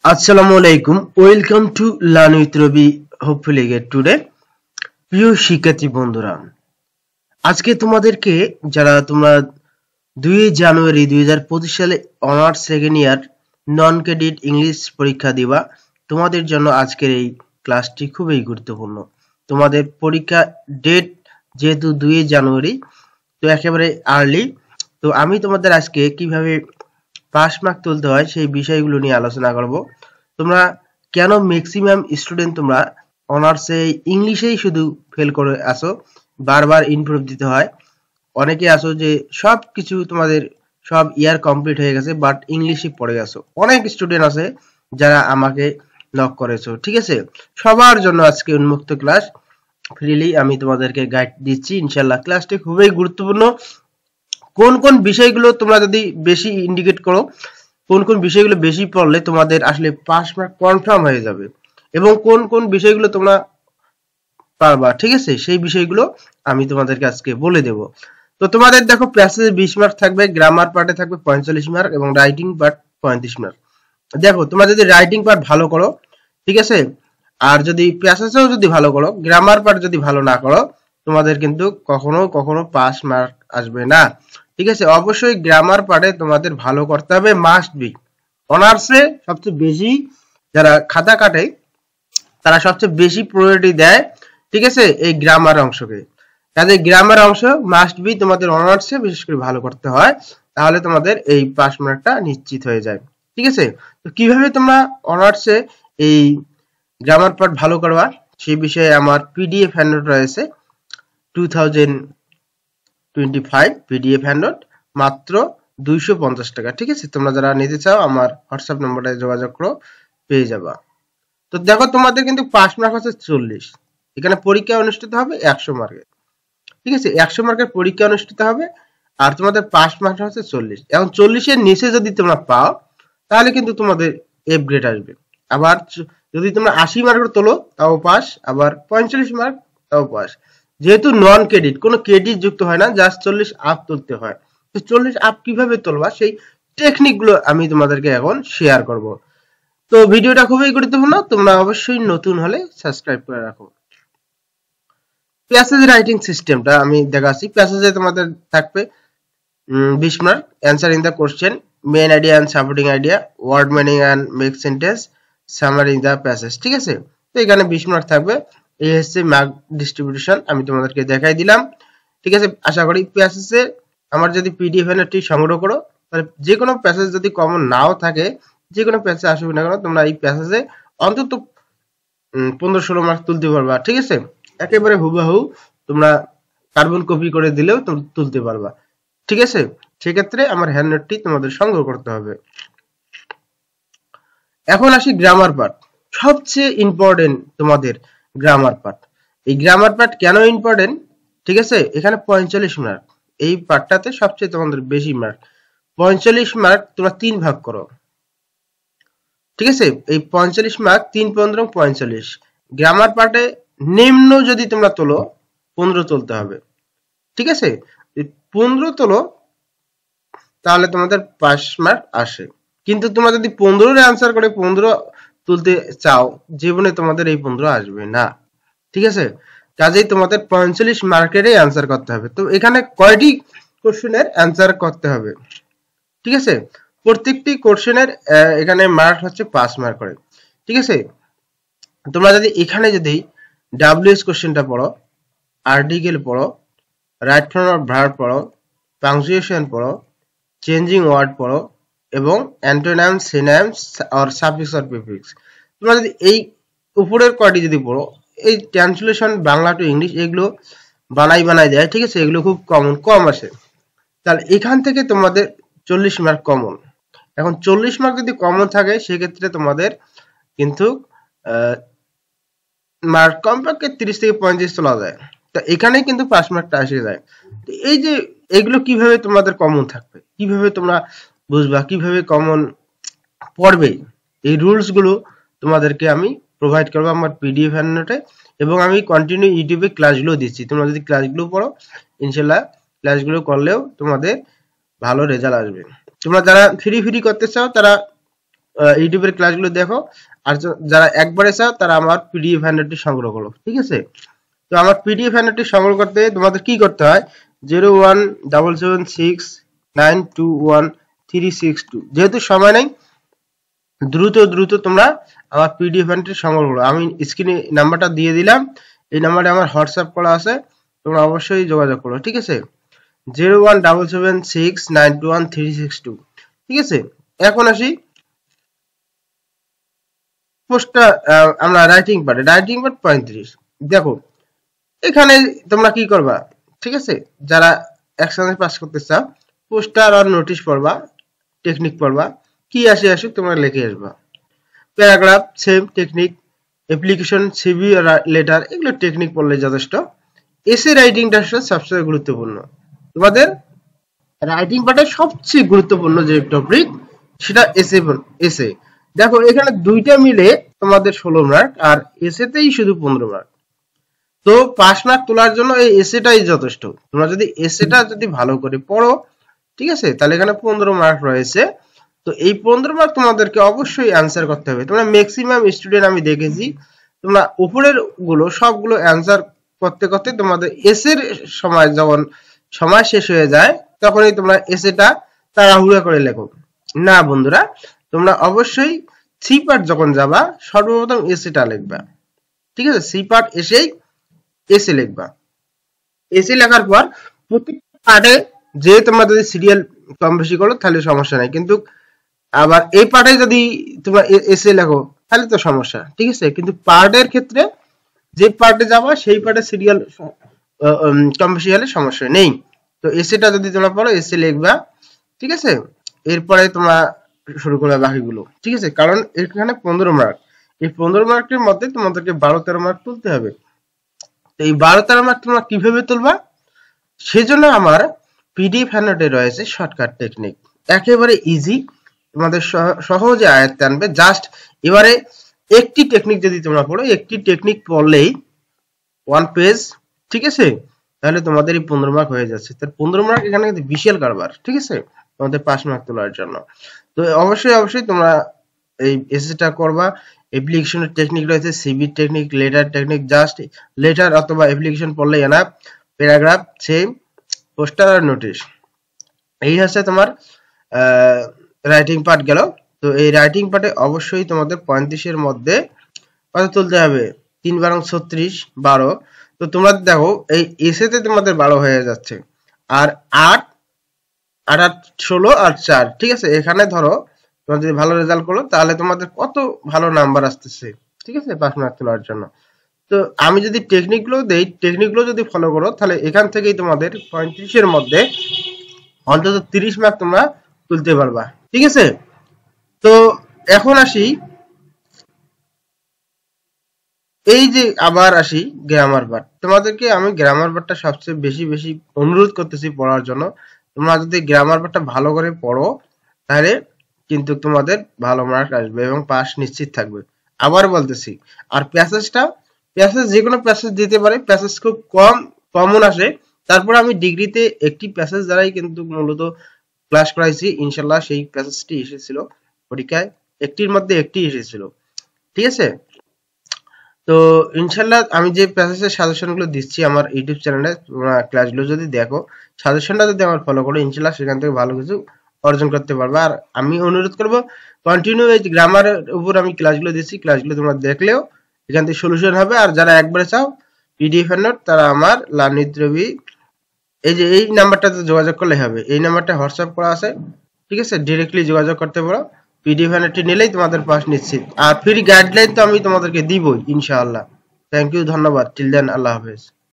আসসালামু আলাইকুম, welcome to learn with Rabi. Hopefully get today. প্রিয় শিক্ষার্থী বন্ধুরা, আজকে তোমাদেরকে তোমরা 2 জানুয়ারি 2025 সালে honours second year non credit English পরীক্ষা দিবা, তোমাদের জন্য আজকের এই ক্লাসটি খুবই গুরুত্বপূর্ণ। তোমাদের পরীক্ষা ডেট যেহেতু 2 জানুয়ারি, তো একেবারে আর্লি। তো আমি তোমাদের আজকে কিভাবে পাস মার্ক তুলতে হয় সেই বিষয়গুলো নিয়ে আলোচনা করব। তোমরা কেন ম্যাক্সিমাম স্টুডেন্ট তোমরা অনার্সে ইংলিশেই শুধু ফেল করে আসো, বারবার ইমপ্রুভ দিতে হয়। অনেকে আসো যে সব কিছু তোমাদের সব ইয়ার কমপ্লিট হয়ে গেছে, বাট ইংলিশে পড়ে গেছো। অনেক স্টুডেন্ট আছে যারা আমাকে নক করেছো, ঠিক আছে? সবার জন্য আজকে উন্মুক্ত ক্লাস, ফ্রিলি আমি তোমাদেরকে গাইড দিচ্ছি ইনশাল্লাহ। ক্লাসটি খুবই গুরুত্বপূর্ণ। কোন কোন বিষয়গুলো তোমরা যদি বেশি ইন্ডিকেট করো, কোন কোন বিষয়গুলো বেশি পড়লে তোমাদের আসলে পাস মার্ক কনফার্ম হয়ে যাবে, এবং কোন কোন বিষয়গুলো তোমরা পারবা, ঠিক আছে? সেই বিষয়গুলো আমি তোমাদেরকে আজকে বলে দেব। তো তোমাদের দেখো, প্যাসেজে 20 মার্ক থাকবে, গ্রামার পার্টে থাকবে 45 মার্ক এবং রাইটিং পার্ট 35 মার্ক। দেখো, তোমরা যদি রাইটিং পার্ট ভালো করো, ঠিক আছে, আর যদি প্যাসেজেও যদি ভালো করো, গ্রামার পার্ট যদি ভালো না করো, তোমাদের কিন্তু কখনো কখনো পাস মার্ক আসবে না, ঠিক আছে? অবশ্যই গ্রামার পার্টে তোমাদের ভালো করতে হবে, মাস্ট বি। অনার্সে সবচেয়ে বেশি যারা খাতা কাটে তারা সবচেয়ে বেশি প্রায়োরিটি দেয়, ঠিক আছে, এই গ্রামার অংশকে। কাজে গ্রামার অংশ মাস্ট বি তোমাদের অনার্সে বিশেষ করে ভালো করতে হয়, তাহলে তোমাদের এই পাস মার্কটা নিশ্চিত হয়ে যায়, ঠিক আছে? তো কিভাবে তোমরা অনার্সে এই গ্রামার পার্ট ভালো করবা সেই বিষয়ে আমার পিডিএফ হ্যান্ডআউট রয়েছে, 2025 পিডিএফ হ্যান্ডআউট, মাত্র 250 টাকা, ঠিক আছে? তোমরা যারা নিতে চাও আমার হোয়াটসঅ্যাপ নম্বরে যোগাযোগ করো, পেয়ে যাবা। তো দেখো, তোমাদের কিন্তু পাস মার্ক হচ্ছে 40। এখানে পরীক্ষা অনুষ্ঠিত হবে 100 মার্কের, ঠিক আছে? 100 মার্কের পরীক্ষা অনুষ্ঠিত হবে, আর তোমাদের পাস মার্ক হচ্ছে 40। এখন 40-এর নিচে যদি তোমরা পাও তাহলে কিন্তু তোমাদের এফ গ্রেড আসবে। আবার যদি তোমরা 80 মার্কের তোলো তাও পাস, আবার 45 মার্ক তাও পাস। যেহেতু নন ক্রেডিট, কোনো ক্রেডিট যুক্ত হয় না, জাস্ট 40 আপ তুলতে হয়। তো 40 আপ কিভাবে তুলবা সেই টেকনিক গুলো আমি তোমাদেরকে এখন শেয়ার করব। তো ভিডিওটা খুবই গুরুত্বপূর্ণ, তোমরা অবশ্যই নতুন হলে সাবস্ক্রাইব করে রাখো। প্যাসেজ রাইটিং সিস্টেমটা আমি দেখাচ্ছি। প্যাসেজে তোমাদের থাকবে 20 mark, answer in the question, main idea and supporting idea, word meaning and make sentence, summary in the passage, ঠিক আছে? তো এখানে 20 মার্ক থাকবে। এই হচ্ছে মার্ক ডিস্ট্রিবিউশন, আমি তোমাদেরকে দেখাই দিলাম, ঠিক আছে? আশা করি প্যাসেজে আমার যদি পিডিএফ এনটি সংগ্রহ করো, তাহলে যে কোনো প্যাসেজ যদি কমন নাও থাকে, যে কোনো প্যাসেজ আসবে না কেন, তোমরা এই প্যাসেজে অন্তত 15-16 মার্ক তুলতে পারবা, ঠিক আছে? একেবারে হুবহু তোমরা কার্বন কপি করে দিলেও তুলতে পারবা, ঠিক আছে? সেক্ষেত্রে আমার হ্যান্ডনোটটি তোমাদের সংগ্রহ করতে হবে। এখন আসি গ্রামার পার্ট, সবচেয়ে ইম্পর্টেন্ট তোমাদের গ্রামার পার্ট। এই গ্রামার পার্ট কেন ইম্পর্টেন্ট, ঠিক আছে? এখানে 45 মার্ক, এই পার্টটাতে সবচেয়ে তোমাদের বেশি মার্ক। 45 মার্ক তোমরা 3 ভাগ করো, ঠিক আছে? এই 45 মার্ক 3 15 45। গ্রামার পার্টে নিম্ন যদি তোমরা তোলো 15 তুলতে হবে, ঠিক আছে? 15 তোলো তাহলে তোমাদের পাস মার্ক আসে। কিন্তু তোমরা যদি 15 এর অ্যান্সার করে 15 তুলতে চাও, জীবনে তোমাদের এই 15 আসবে না, ঠিক আছে? কাজেই তোমাদের 45 মার্কেরই অ্যান্সার করতে হবে। তো এখানে কয়টি কোশ্চেনের অ্যান্সার করতে হবে, ঠিক আছে? প্রত্যেকটি কোশ্চেনের এখানে মার্ক হচ্ছে 5 মার্ক করে, ঠিক আছে? তোমরা যদি এখানে যদি ডাব্লিউএস কোশ্চেনটা পড়ো, আর্টিকেল পড়ো, রাইট ফর্ম অফ ভার্ব পড়ো, পাংচুয়েশন পড়ো, চেঞ্জিং ওয়ার্ড পড়ো, এবং অ্যান্টোনিম, সিনোনিমস আর সাফিক্স অর প্রিফিক্স, তোমরা যদি এই উপরের কয়টি যদি পড়ো, এই ট্রান্সলেশন বাংলা টু ইংলিশ এগুলো বানাই দেয়, ঠিক আছে? এগুলো খুব কম আসে। তাহলে এখান থেকে তোমাদের 40 মার্ক কমন। এখন 40 মার্ক যদি কমন থাকে সেক্ষেত্রে তোমাদের কিন্তু মার্ক কমপক্ষে 30 থেকে 35 তোলা যায়। তো এখানে কিন্তু পাস মার্কটা এসে যায়। তো এই যে এগুলো কিভাবে তোমাদের কমন থাকবে, কিভাবে তোমরা বুঝবা, কিভাবে কমন পড়বে, এই রুলস গুলো তোমাদেরকে আমি প্রোভাইড করবো আমার পিডিএফ হ্যান্ডনোটে, এবং আমি কন্টিনিউ ইউটিউবে ক্লাসগুলো দিচ্ছি। তোমরা যদি ক্লাসগুলো পড়ো, ইনশাল্লাহ ক্লাসগুলো করলেও তোমাদের ভালো রেজাল্ট আসবে। তোমরা যারা ফ্রি করতে চাও তারা ইউটিউবের ক্লাসগুলো দেখো, আর যারা একবারে চাও তারা আমার পিডিএফ হ্যান্ডআউটটি সংগ্রহ করো, ঠিক আছে। তো আমার পিডিএফ হ্যান্ডআউটটি সংগ্রহ করতে তোমাদের কি করতে হয়, 01776921362, যেহেতু সময় নাই, দ্রুত তোমরা আমার পিডিএফ হ্যান্ডআউটটি সংগ্রহ করো। আমি স্ক্রিনে নাম্বারটা দিয়ে দিলাম, এই নাম্বারে আমার হোয়াটসঅ্যাপ করা আছে, তোমরা অবশ্যই যোগাযোগ করো, ঠিক আছে। 01776921362, ঠিক আছে। এখন আসি পোস্টটা, আমরা রাইটিং পার্ট 35। দেখো এখানে তোমরা কি করবা, ঠিক আছে, যারা একসাথে পাস করতে চাও, পোস্টার আর নোটিশ পড়বা, টেকনিক পড়বা, কি আসুক তোমরা লিখে আসবা। Paragraph, same technique, application, CV, letter, এগুলো টেকনিক পড়লে যথেষ্ট। এসে রাইটিংটা সবচেয়ে গুরুত্বপূর্ণ। তোমাদের রাইটিং পার্টের সবচেয়ে গুরুত্বপূর্ণ যে টপিক, সেটা এসে। দেখো এখানে দুইটা মিলে তোমাদের 16 মার্ক, আর এসেতেই শুধু 15 মার্ক। তো 5 মার্ক তোলার জন্য এই এসেটাই যথেষ্ট। তোমরা যদি এসেটা যদি ভালো করে পড়ো, ঠিক আছে, তাহলে এখানে 15 মার্ক রয়েছে। তো এই 15 মার্ক তোমাদেরকে অবশ্যই অ্যান্সার করতে হবে। তোমরা ম্যাক্সিমাম স্টুডেন্ট আমি দেখেছি, তোমরা উপরের গুলো সবগুলো অ্যান্সার করতে তোমাদের এসের সময় যখন সময় শেষ হয়ে যায়, তখনই তোমরা এসেটা তাড়াহুড়া করে লেখো। না বন্ধুরা, তোমরা অবশ্যই সি পার্ট যখন যাবা, সর্বপ্রথম এসেটা লিখবা, ঠিক আছে। সি পার্ট এসেই এসে লিখবা। এসে লেখার পর প্রত্যেকটা পার্টে যে তোমরা যদি সিরিয়াল কম বেশি করো তাহলে সমস্যা নাই, কিন্তু আবার এই পার্টে যদি তোমরা এসে লেখো তাহলে তো সমস্যা, ঠিক আছে। কিন্তু পার্টের ক্ষেত্রে যে পার্টে যাবা সেই পার্টে সিরিয়াল কম বেশি হলে সমস্যা নেই। তো এসেটা যদি তোমরা পড়ো, এসে লিখবা, ঠিক আছে। এরপরে তোমরা শুরু করবে বাকিগুলো, ঠিক আছে। কারণ এখানে 15 মার্ক, এই 15 মার্কের মধ্যে তোমাদেরকে 12-13 মার্ক তুলতে হবে। তো এই 12-13 মার্ক তোমরা কিভাবে তুলবা, সেজন্য আমার পিডিএফ হ্যান্ডআউটে রয়েছে শর্টকাট টেকনিক, একেবারে ইজি, তোমাদের সহজে আয়ত্তে আনবে। জাস্ট এবারে একটি টেকনিক যদি তোমরা পড়ো, একটি টেকনিক পড়লেই 1 পেজ, ঠিক আছে, তাহলে তোমাদের এই 15 মার্ক হয়ে যাচ্ছে। তার 15 মার্ক এখানে কিন্তু বিশাল কারবার, ঠিক আছে, তোমাদের 5 মার্ক তোলার জন্য। তো অবশ্যই তোমরা এই এসএসটা করবা। অ্যাপ্লিকেশনের টেকনিক রয়েছে, CV technique, letter technique, just letter অথবা অ্যাপ্লিকেশন পড়লে এনাফ। প্যারাগ্রাফ, সেম, পোস্টার আর নোটিশ, এই হচ্ছে তোমার রাইটিং পার্ট গেল। তো এই রাইটিং পার্টে অবশ্যই তোমাদের 35-এর মধ্যে কত তুলতে হবে, 3 বারং 36, 12। তো তোমরা দেখো এই এসেতে তোমাদের 12 হয়ে যাচ্ছে, আর 8, 8, 16 আর 4, ঠিক আছে। এখানে ধরো তোমরা যদি ভালো রেজাল্ট করো তাহলে তোমাদের কত ভালো নাম্বার আসতেছে, ঠিক আছে, 5 মার্ক তোলার জন্য। তো আমি যদি টেকনিকগুলো দেই, টেকনিকগুলো যদি ফলো করো, তাহলে এখান থেকেই তোমাদের 35-এর মধ্যে অন্তত 30 মার্ক তোমরা তুলতে পারবা, ঠিক আছে। তো এখন আসি, এই যে আবার আসি গ্রামার পার্ট। তোমাদেরকে আমি গ্রামার পার্টটা সবচেয়ে বেশি অনুরোধ করতেছি পড়ার জন্য। তোমরা যদি গ্রামার পার্টটা ভালো করে পড়ো, তাহলে কিন্তু তোমাদের ভালো মার্ক আসবে এবং পাস নিশ্চিত থাকবে। আবার বলতেছি, আর প্যাসেজ যে কোনো প্যাসেজ দিতে পারে, প্যাসেজ খুব কমন আসে। তারপর আমি ডিগ্রিতে একটি প্যাসেজ দ্বারাই কিন্তু মূলত ক্লাস করাইছি, ইনশাল্লাহ সেই প্যাসেজটি এসেছিল পরীক্ষায়, একটির মধ্যে একটি এসেছিল, ঠিক আছে। তো ইনশাল্লাহ আমি যে প্যাসেজের সাজেশনগুলো দিচ্ছি আমার ইউটিউব চ্যানেলে, তোমরা ক্লাসগুলো যদি দেখো, সাজেশনটা যদি আমার ফলো করো, ইনশাল্লাহ সেখান থেকে ভালো কিছু অর্জন করতে পারবে। আর আমি অনুরোধ করব, কন্টিনিউ এই গ্রামারের উপর আমি ক্লাসগুলো দিচ্ছি, ক্লাসগুলো তোমরা দেখলেও এখান থেকে সলিউশন হবে। আর যারা একবারে চাও পিডিএফ এর নোট, তারা আমার লার্নিং রবি এই নাম্বারটাতে যোগাযোগ করলে হবে। এই নাম্বারটা হোয়াটসঅ্যাপ করা আছে, ঠিক আছে, ডিরেক্টলি যোগাযোগ করতে পারো। পিডিএফ এনএটি নিলেই তোমাদের পাস নিশ্চিত। আর ফ্রি গাইডলাইন তো আমি তোমাদেরকে দিবই ইনশাআল্লাহ। থ্যাংক ইউ, ধন্যবাদ। টিল দেন, আল্লাহ হাফেজ।